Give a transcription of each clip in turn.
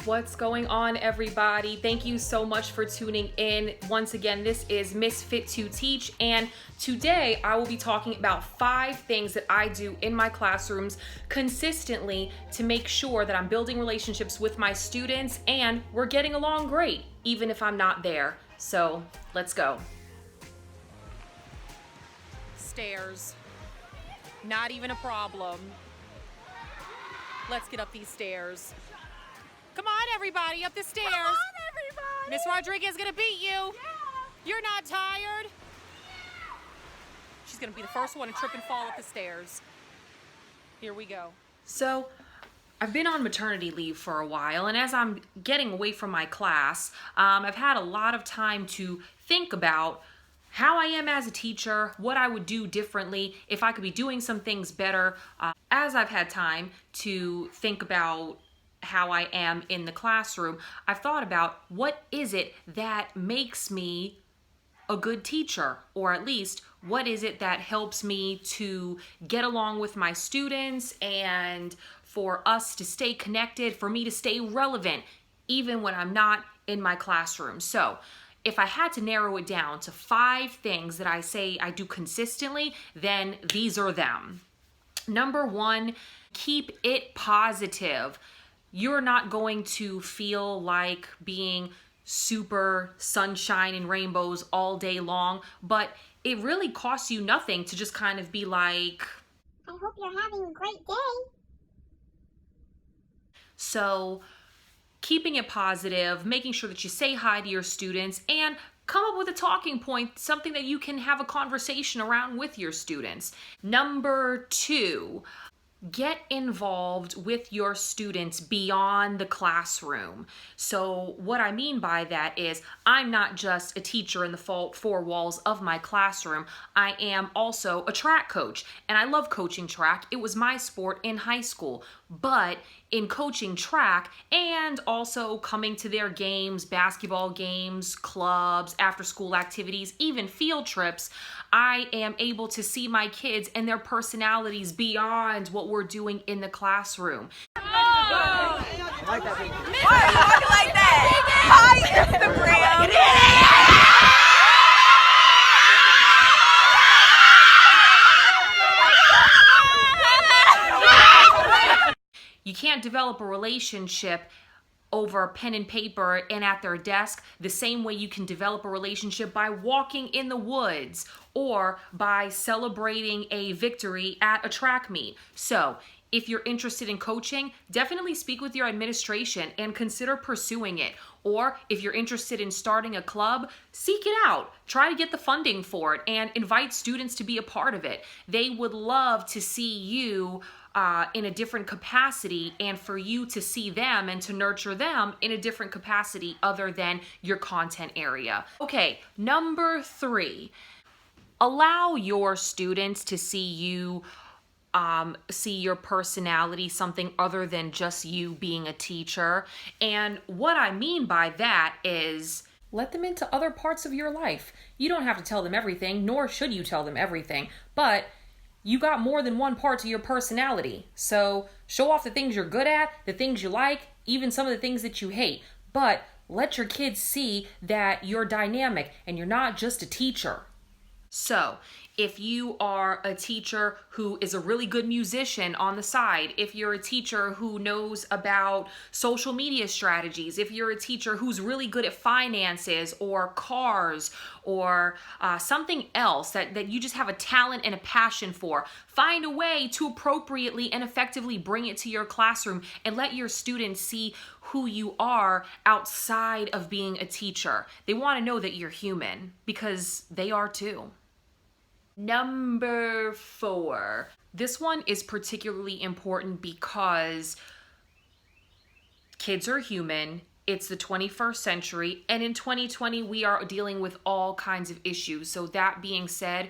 What's going on, everybody? Thank you so much for tuning in. Once again, this is Miss Fit to Teach, and today I will be talking about 5 things that I do in my classrooms consistently to make sure that I'm building relationships with my students and we're getting along great, even if I'm not there. So let's go. Stairs. Not even a problem. Let's get up these stairs. Come on, everybody, up the stairs. Come on, everybody. Miss Rodriguez is gonna beat you. Yeah. You're not tired. She's gonna be the first one to trip and fall up the stairs. Here we go. So I've been on maternity leave for a while, and as I'm getting away from my class, I've had a lot of time to think about how I am as a teacher, what I would do differently, if I could be doing some things better. As I've had time to think about how I am in the classroom, I've thought about what is it that makes me a good teacher, or at least what is it that helps me to get along with my students and for us to stay connected, for me to stay relevant, even when I'm not in my classroom. So if I had to narrow it down to 5 things that I say I do consistently, then these are them. Number 1, keep it positive. You're not going to feel like being super sunshine and rainbows all day long, but it really costs you nothing to just kind of be like, I hope you're having a great day. so keeping it positive, making sure that you say hi to your students, and come up with a talking point, something that you can have a conversation around with your students. Number 2, get involved with your students beyond the classroom. So what I mean by that is I'm not just a teacher in the 4 walls of my classroom. I am also a track coach, and I love coaching track. It was my sport in high school. But in coaching track and also coming to their games, basketball games, clubs, after school activities, even field trips, I am able to see my kids and their personalities beyond what we're doing in the classroom. I like that. Why are you talking like that? Hi, Instagram. You can't develop a relationship over pen and paper and at their desk the same way you can develop a relationship by walking in the woods or by celebrating a victory at a track meet. So if you're interested in coaching, definitely speak with your administration and consider pursuing it. Or if you're interested in starting a club, seek it out. Try to get the funding for it and invite students to be a part of it. They would love to see you in a different capacity, and for you to see them and to nurture them in a different capacity other than your content area. Okay, number 3, allow your students to see you, see your personality, something other than just you being a teacher. And what I mean by that is let them into other parts of your life. You don't have to tell them everything, nor should you tell them everything, but you got more than one part to your personality. So show off the things you're good at, the things you like, even some of the things that you hate. But let your kids see that you're dynamic and you're not just a teacher. So if you are a teacher who is a really good musician on the side, if you're a teacher who knows about social media strategies, if you're a teacher who's really good at finances or cars or something else that you just have a talent and a passion for, find a way to appropriately and effectively bring it to your classroom and let your students see who you are outside of being a teacher. They want to know that you're human because they are too. Number 4. This one is particularly important because kids are human. It's the 21st century, and in 2020, we are dealing with all kinds of issues. So that being said,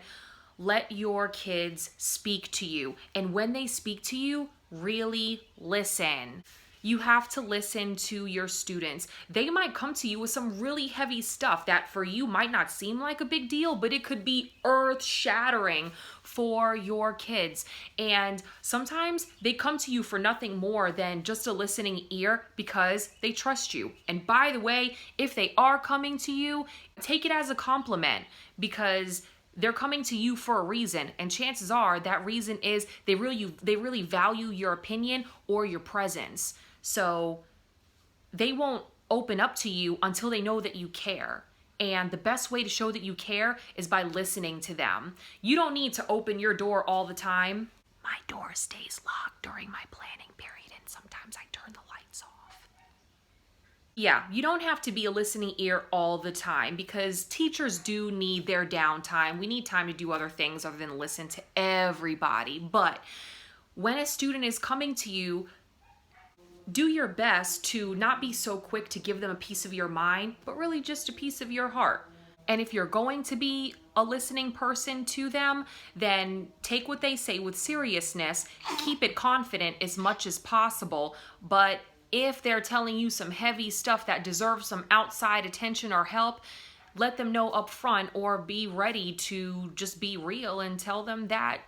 let your kids speak to you. And when they speak to you, really listen. You have to listen to your students. They might come to you with some really heavy stuff that for you might not seem like a big deal, but it could be earth-shattering for your kids. And sometimes they come to you for nothing more than just a listening ear because they trust you. And by the way, if they are coming to you, take it as a compliment because they're coming to you for a reason, and chances are that reason is they really value your opinion or your presence. So they won't open up to you until they know that you care. And the best way to show that you care is by listening to them. You don't need to open your door all the time. My door stays locked during my planning period, and sometimes I turn the lights off. Yeah, you don't have to be a listening ear all the time because teachers do need their downtime. We need time to do other things other than listen to everybody. But when a student is coming to you, do your best to not be so quick to give them a piece of your mind, but really just a piece of your heart. And if you're going to be a listening person to them, then take what they say with seriousness, keep it confident as much as possible, but if they're telling you some heavy stuff that deserves some outside attention or help, let them know up front or be ready to just be real and tell them that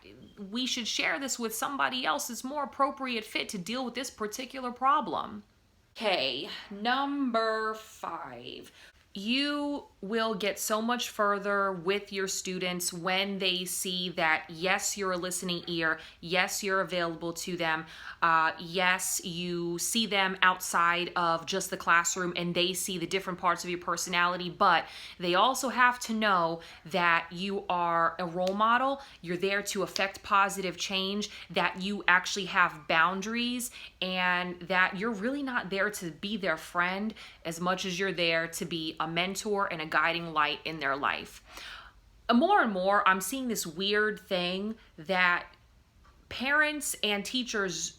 we should share this with somebody else that's more appropriate fit to deal with this particular problem. Okay, number 5. You will get so much further with your students when they see that, yes, you're a listening ear. Yes, you're available to them. Yes, you see them outside of just the classroom and they see the different parts of your personality, but they also have to know that you are a role model. You're there to affect positive change, that you actually have boundaries, and that you're really not there to be their friend as much as you're there to be a mentor and a guiding light in their life. More and more, I'm seeing this weird thing that parents and teachers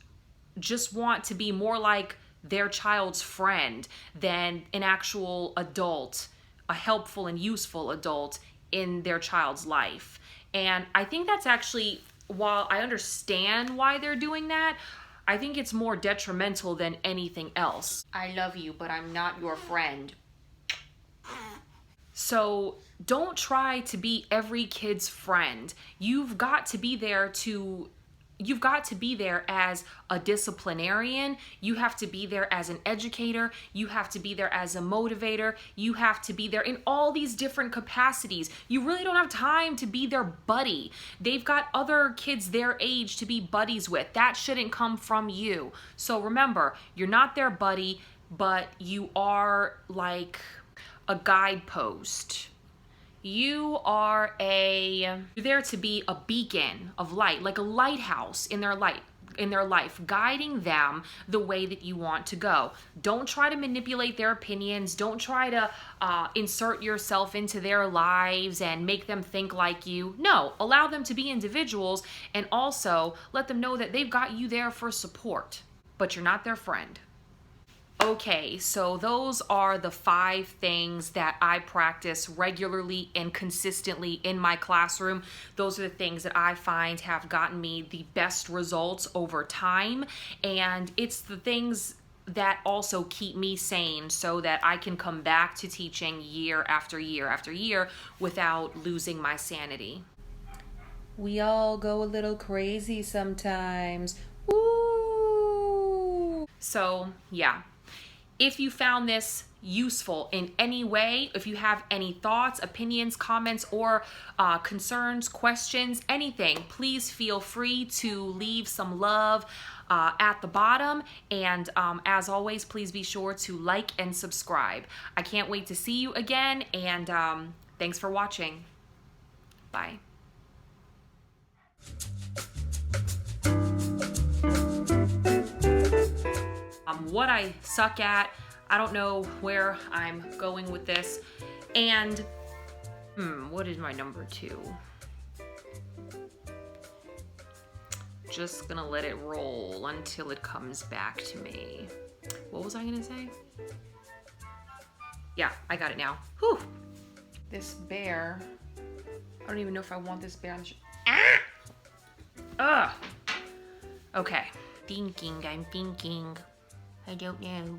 just want to be more like their child's friend than an actual adult, a helpful and useful adult in their child's life. And I think that's actually, while I understand why they're doing that, I think it's more detrimental than anything else. I love you, but I'm not your friend. So don't try to be every kid's friend. You've got to be there as a disciplinarian. You have to be there as an educator. You have to be there as a motivator. You have to be there in all these different capacities. You really don't have time to be their buddy. They've got other kids their age to be buddies with. That shouldn't come from you. So remember, you're not their buddy, but you are like a guidepost. You're there to be a beacon of light, like a lighthouse in their life, guiding them the way that you want to go. Don't try to manipulate their opinions. Don't try to insert yourself into their lives and make them think like you. No, allow them to be individuals, and also let them know that they've got you there for support, but you're not their friend. Okay, so those are the 5 things that I practice regularly and consistently in my classroom. Those are the things that I find have gotten me the best results over time, and it's the things that also keep me sane so that I can come back to teaching year after year after year without losing my sanity. We all go a little crazy sometimes. Woo! So, yeah. If you found this useful in any way, if you have any thoughts, opinions, comments, or concerns, questions, anything, please feel free to leave some love at the bottom. And as always, please be sure to like and subscribe. I can't wait to see you again, and thanks for watching. Bye. What I suck at, I don't know where I'm going with this, and what is my number 2? Just gonna let it roll until it comes back to me. What was I gonna say? Yeah, I got it now. Whew. This bear, I don't even know if I want this bear on the Ugh. Okay. I'm thinking. I don't know.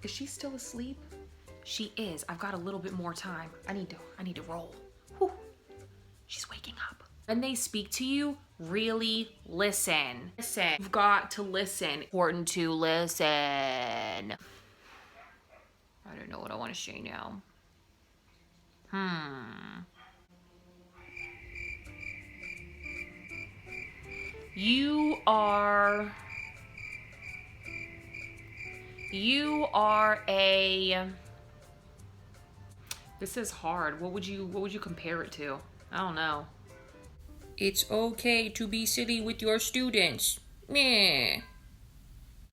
Is she still asleep? She is. I've got a little bit more time. I need to roll. Whew. She's waking up. When they speak to you, really listen. Listen. You've got to listen. Important to listen. I don't know what I want to say now. You are a, this is hard. What would you compare it to? I don't know. It's okay to be silly with your students. Meh.